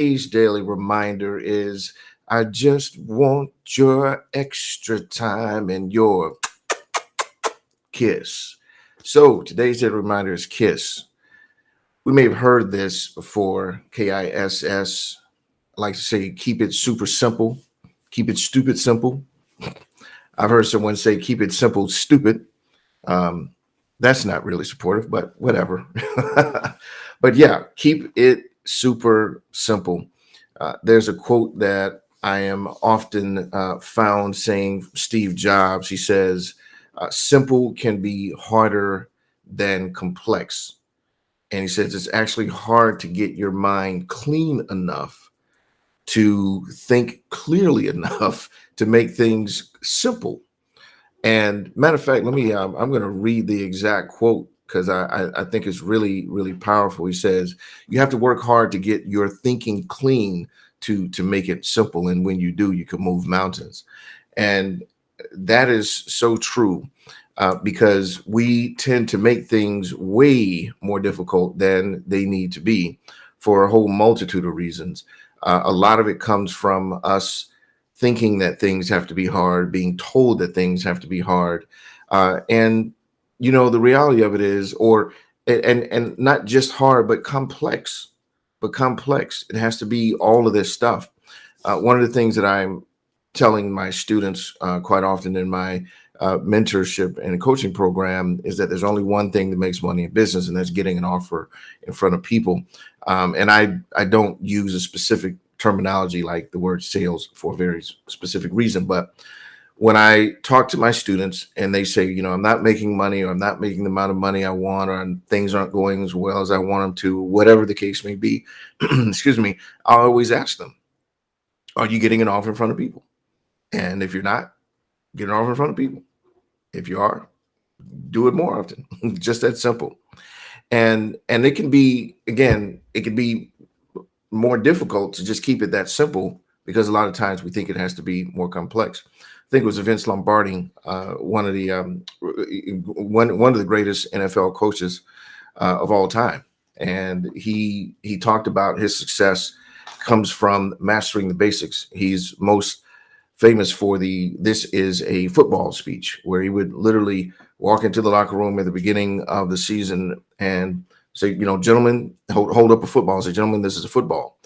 Today's daily reminder is I just want your extra time and your kiss. So today's daily reminder is kiss. We may have heard this before, K.I.S.S. I like to say, keep it super simple, keep it stupid simple. I've heard someone say, keep it simple, stupid. Um, that's not really supportive, but whatever. But yeah, keep it super simple. There's a quote that I am often found saying Steve Jobs. He says, simple can be harder than complex. And he says it's actually hard to get your mind clean enough to think clearly enough to make things simple. And matter of fact, let me, I'm going to read the exact quote because I think it's really, really powerful. He says, you have to work hard to get your thinking clean to make it simple. And when you do, you can move mountains. And that is so true because we tend to make things way more difficult than they need to be for a whole multitude of reasons. A lot of it comes from us thinking that things have to be hard, being told that things have to be hard. And you know, the reality of it is, or and not just hard, but complex. But complex. It has to be all of this stuff. One of the things that I'm telling my students quite often in my mentorship and coaching program is that there's only one thing that makes money in business, and that's getting an offer in front of people. And I don't use a specific terminology like the word sales for a very specific reason. But when I talk to my students and they say, you know, I'm not making money or I'm not making the amount of money I want or things aren't going as well as I want them to, whatever the case may be, excuse me, I always ask them, are you getting an offer in front of people? And if you're not, get an offer in front of people. If you are, do it more often. Just that simple. And it can be, again, it can be more difficult to just keep it that simple because a lot of times we think it has to be more complex. I think it was Vince Lombardi, one of the one of the greatest NFL coaches of all time, and he talked about his success comes from mastering the basics. He's most famous for the "This is a football" speech, where he would literally walk into the locker room at the beginning of the season and say, you know, gentlemen, hold up a football and say, gentlemen, this is a football.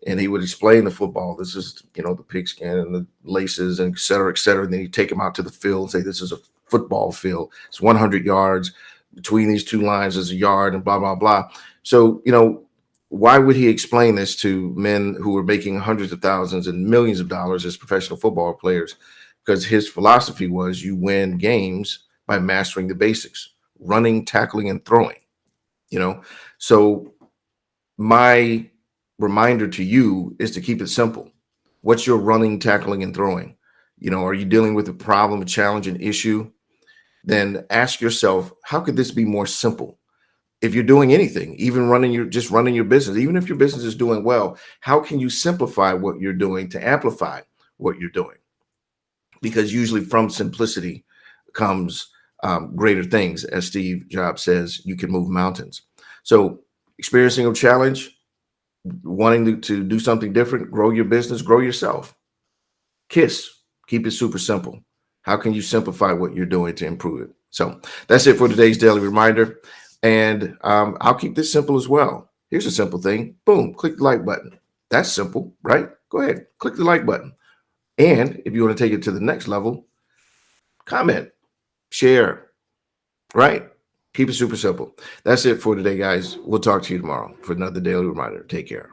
And he would explain the football. This is, you know, the pigskin and the laces and et cetera, et cetera. And then he'd take him out to the field and say, this is a football field. It's 100 yards. Between these two lines is a yard and blah, blah, blah. So, you know, why would he explain this to men who were making hundreds of thousands and millions of dollars as professional football players? Because his philosophy was you win games by mastering the basics, running, tackling, and throwing, you know? So my reminder to you is to keep it simple. What's your running, tackling, and throwing? You know, are you dealing with a problem, a challenge, an issue? Then ask yourself, how could this be more simple? If you're doing anything, even running your business, even if your business is doing well, how can you simplify what you're doing to amplify what you're doing? Because usually from simplicity comes greater things. As Steve Jobs says, you can move mountains. So experiencing a challenge, wanting to do something different, grow your business, grow yourself. KISS, keep it super simple. How can you simplify what you're doing to improve it? So that's it for today's daily reminder. And I'll keep this simple as well. Here's a simple thing. Boom, click the like button. That's simple, right? Go ahead, click the like button. And if you want to take it to the next level, comment, share, right? Keep it super simple. That's it for today, guys. We'll talk to you tomorrow for another daily reminder. Take care.